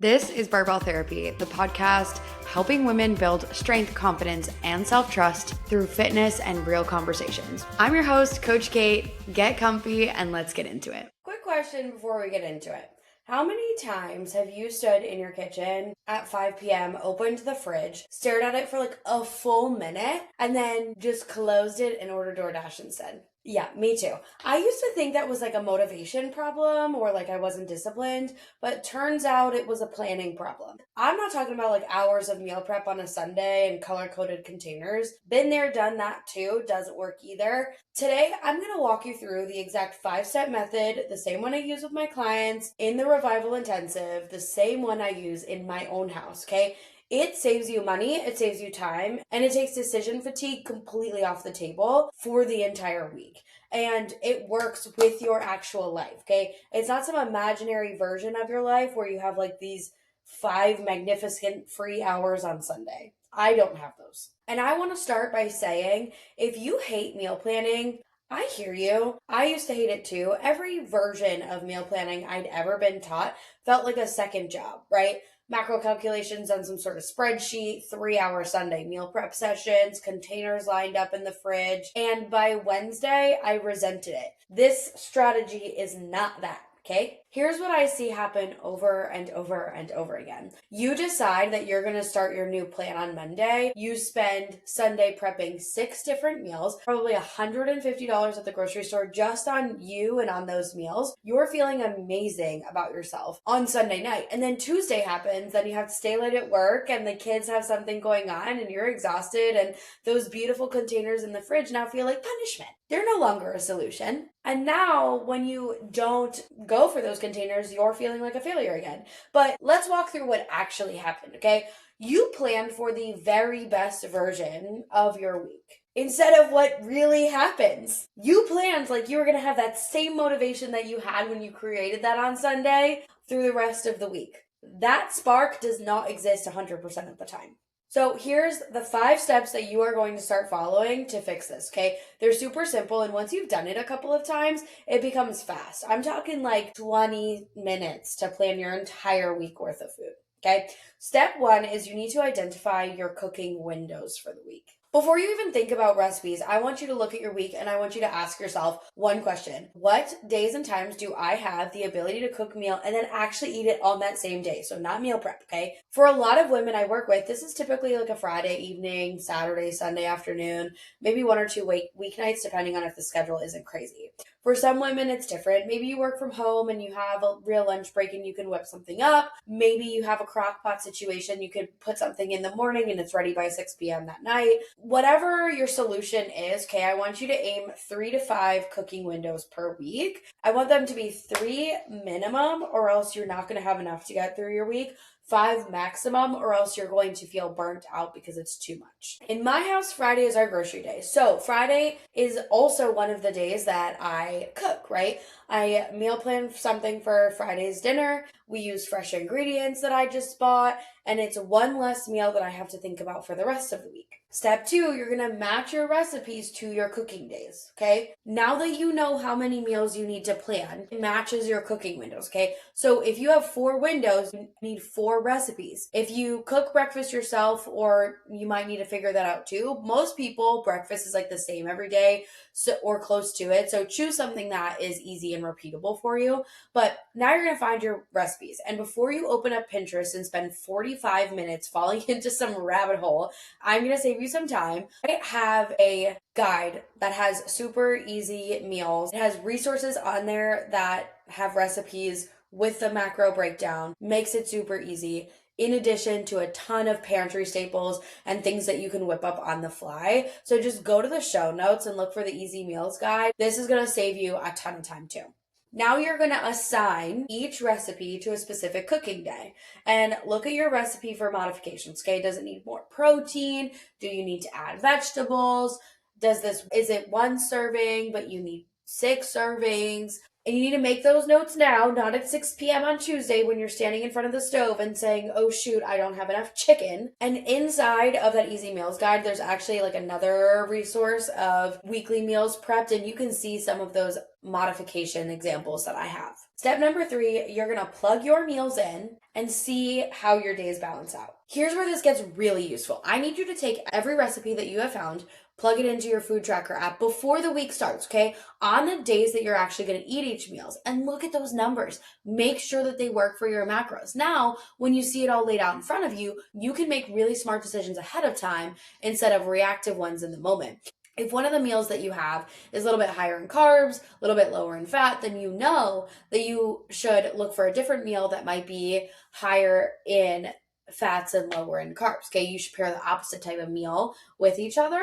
This is Barbell Therapy, the podcast helping women build strength, confidence, and self-trust through fitness and real conversations. I'm your host, Coach Kate. Get comfy and let's get into it. Quick question before we get into it. How many times have you stood in your kitchen at 5 p.m., opened the fridge, stared at it for like a full minute, and then just closed it and ordered DoorDash instead? Yeah, me too. I used to think that was like a motivation problem or like I wasn't disciplined, but turns out it was a planning problem. I'm not talking about like hours of meal prep on a Sunday and color-coded containers. Been there, done that too. Doesn't work either. Today, I'm going to walk you through the exact 5-step method, the same one I use with my clients in the Revival Intensive, the same one I use in my own house, okay? It saves you money, it saves you time, and it takes decision fatigue completely off the table for the entire week. And it works with your actual life, okay? It's not some imaginary version of your life where you have like these 5 magnificent free hours on Sunday. I don't have those. And I want to start by saying, if you hate meal planning, I hear you. I used to hate it too. Every version of meal planning I'd ever been taught felt like a second job, right? Macro calculations on some sort of spreadsheet, 3-hour Sunday meal prep sessions, containers lined up in the fridge. And by Wednesday, I resented it. This strategy is not that. Okay, here's what I see happen over and over and over again. You decide that you're going to start your new plan on Monday. You spend Sunday prepping 6 different meals, probably $150 at the grocery store just on you and on those meals. You're feeling amazing about yourself on Sunday night. And then Tuesday happens, then you have to stay late at work and the kids have something going on and you're exhausted and those beautiful containers in the fridge now feel like punishment. They're no longer a solution. And now when you don't go for those containers, you're feeling like a failure again. But let's walk through what actually happened, okay? You planned for the very best version of your week instead of what really happens. You planned like you were going to have that same motivation that you had when you created that on Sunday through the rest of the week. That spark does not exist 100% of the time. So here's the 5 steps that you are going to start following to fix this, okay? They're super simple, and once you've done it a couple of times, it becomes fast. I'm talking like 20 minutes to plan your entire week worth of food, okay? Step 1 is you need to identify your cooking windows for the week. Before you even think about recipes, I want you to look at your week and I want you to ask yourself one question. What days and times do I have the ability to cook a meal and then actually eat it on that same day? So not meal prep, okay? For a lot of women I work with, this is typically like a Friday evening, Saturday, Sunday afternoon, maybe 1 or 2 weeknights, depending on if the schedule isn't crazy. For some women, it's different. Maybe you work from home and you have a real lunch break and you can whip something up. Maybe you have a crock pot situation. You could put something in the morning and it's ready by 6 p.m. that night. Whatever your solution is, okay, I want you to aim 3 to 5 cooking windows per week. I want them to be 3 minimum or else you're not going to have enough to get through your week. 5 maximum or else you're going to feel burnt out because it's too much. In my house, Friday is our grocery day. So Friday is also one of the days that I cook, right? I meal plan something for Friday's dinner. We use fresh ingredients that I just bought, and it's one less meal that I have to think about for the rest of the week. Step 2, you're going to match your recipes to your cooking days, okay? Now that you know how many meals you need to plan, it matches your cooking windows, okay? So if you have 4 windows, you need 4 recipes. If you cook breakfast yourself, or you might need to figure that out too, most people, breakfast is like the same every day, so or close to it. So choose something that is easy and repeatable for you. But now you're going to find your recipes. And before you open up Pinterest and spend 45 minutes falling into some rabbit hole, I'm going to save you some time. I have a guide that has super easy meals. It has resources on there that have recipes with the macro breakdown, makes it super easy, in addition to a ton of pantry staples and things that you can whip up on the fly. So just go to the show notes and look for the easy meals guide. This is going to save you a ton of time too. Now you're going to assign each recipe to a specific cooking day and look at your recipe for modifications, okay? Does it need more protein? Do you need to add vegetables? Is it 1 serving, but you need 6 servings? And you need to make those notes now, not at 6 p.m. on Tuesday when you're standing in front of the stove and saying, oh shoot, I don't have enough chicken. And inside of that Easy Meals Guide, there's actually like another resource of weekly meals prepped, and you can see some of those modification examples that I have. Step number 3, you're gonna plug your meals in and see how your days balance out. Here's where this gets really useful. I need you to take every recipe that you have found, plug it into your food tracker app before the week starts, okay? On the days that you're actually gonna eat each meals, and look at those numbers. Make sure that they work for your macros. Now, when you see it all laid out in front of you, you can make really smart decisions ahead of time instead of reactive ones in the moment. If one of the meals that you have is a little bit higher in carbs, a little bit lower in fat, then you know that you should look for a different meal that might be higher in fats and lower in carbs. Okay, you should pair the opposite type of meal with each other.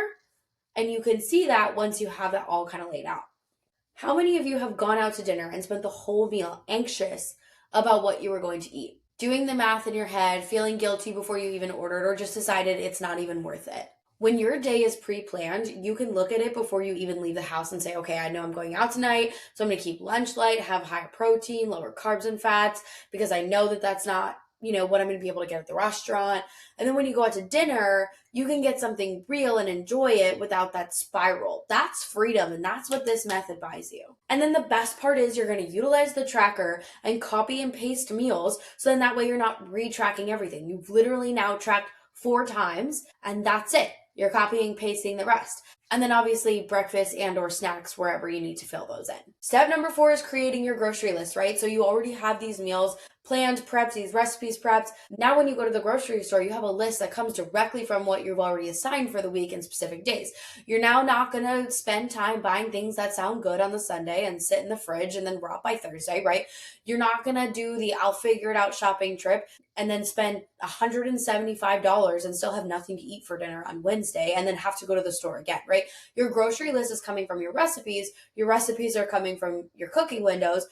And you can see that once you have that all kind of laid out. How many of you have gone out to dinner and spent the whole meal anxious about what you were going to eat? Doing the math in your head, feeling guilty before you even ordered, or just decided it's not even worth it. When your day is pre-planned, you can look at it before you even leave the house and say, okay, I know I'm going out tonight, so I'm going to keep lunch light, have higher protein, lower carbs and fats, because I know that that's not, what I'm going to be able to get at the restaurant. And then when you go out to dinner, you can get something real and enjoy it without that spiral. That's freedom, and that's what this method buys you. And then the best part is you're going to utilize the tracker and copy and paste meals, so then that way you're not retracking everything. You've literally now tracked 4 times, and that's it. You're copying, pasting the rest. And then obviously breakfast and or snacks wherever you need to fill those in. Step number 4 is creating your grocery list, right? So you already have these meals planned, prepped, these recipes prepped. Now when you go to the grocery store, you have a list that comes directly from what you've already assigned for the week and specific days. You're now not gonna spend time buying things that sound good on the Sunday and sit in the fridge and then rot by Thursday, right? You're not gonna do the I'll figure it out shopping trip and then spend $175 and still have nothing to eat for dinner on Wednesday and then have to go to the store again, right? Your grocery list is coming from your recipes are coming from your cooking windows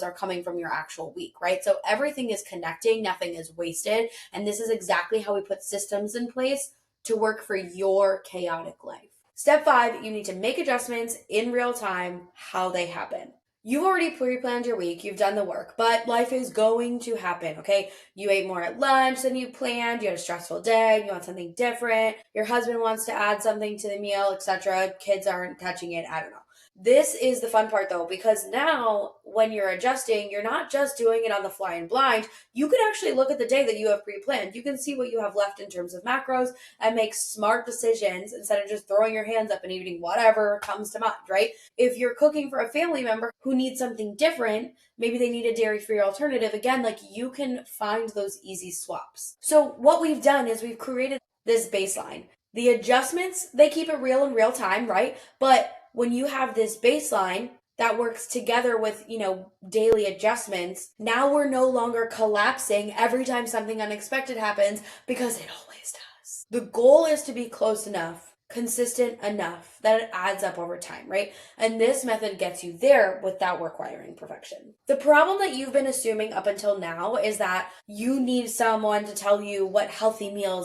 are coming from your actual week, right? So everything is connecting, nothing is wasted, and this is exactly how we put systems in place to work for your chaotic life. Step 5, you need to make adjustments in real time, how they happen. You've already pre-planned your week, you've done the work, but life is going to happen, okay? You ate more at lunch than you planned, you had a stressful day, you want something different, your husband wants to add something to the meal, etc. Kids aren't touching it, I don't know. This is the fun part though, because now when you're adjusting, you're not just doing it on the fly and blind. You can actually look at the day that you have pre-planned. You can see what you have left in terms of macros and make smart decisions instead of just throwing your hands up and eating whatever comes to mind, right? If you're cooking for a family member who needs something different, maybe they need a dairy-free alternative, again, like you can find those easy swaps. So what we've done is we've created this baseline. The adjustments, they keep it real in real time, right? But when you have this baseline that works together with, daily adjustments, now we're no longer collapsing every time something unexpected happens because it always does. The goal is to be close enough, consistent enough that it adds up over time, right? And this method gets you there without requiring perfection. The problem that you've been assuming up until now is that you need someone to tell you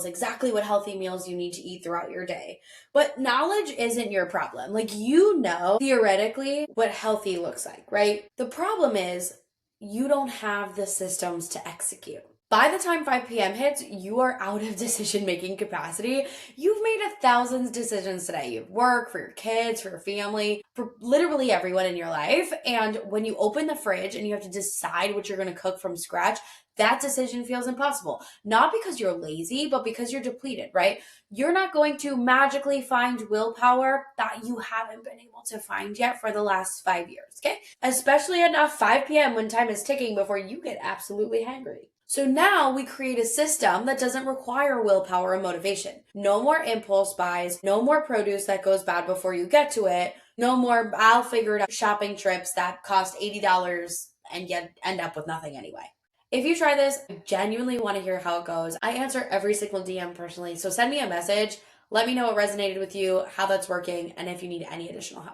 exactly what healthy meals you need to eat throughout your day. But knowledge isn't your problem. Like, theoretically what healthy looks like, right? The problem is you don't have the systems to execute. By the time 5 p.m. hits, you are out of decision-making capacity. You've made 1,000 decisions today. You have work, for your kids, for your family, for literally everyone in your life. And when you open the fridge and you have to decide what you're going to cook from scratch, that decision feels impossible. Not because you're lazy, but because you're depleted, right? You're not going to magically find willpower that you haven't been able to find yet for the last 5 years, okay? Especially at 5 p.m. when time is ticking before you get absolutely hangry. So now we create a system that doesn't require willpower and motivation. No more impulse buys, no more produce that goes bad before you get to it, no more I'll figure it out shopping trips that cost $80 and yet end up with nothing anyway. If you try this, I genuinely want to hear how it goes. I answer every single DM personally, so send me a message. Let me know what resonated with you, how that's working, and if you need any additional help.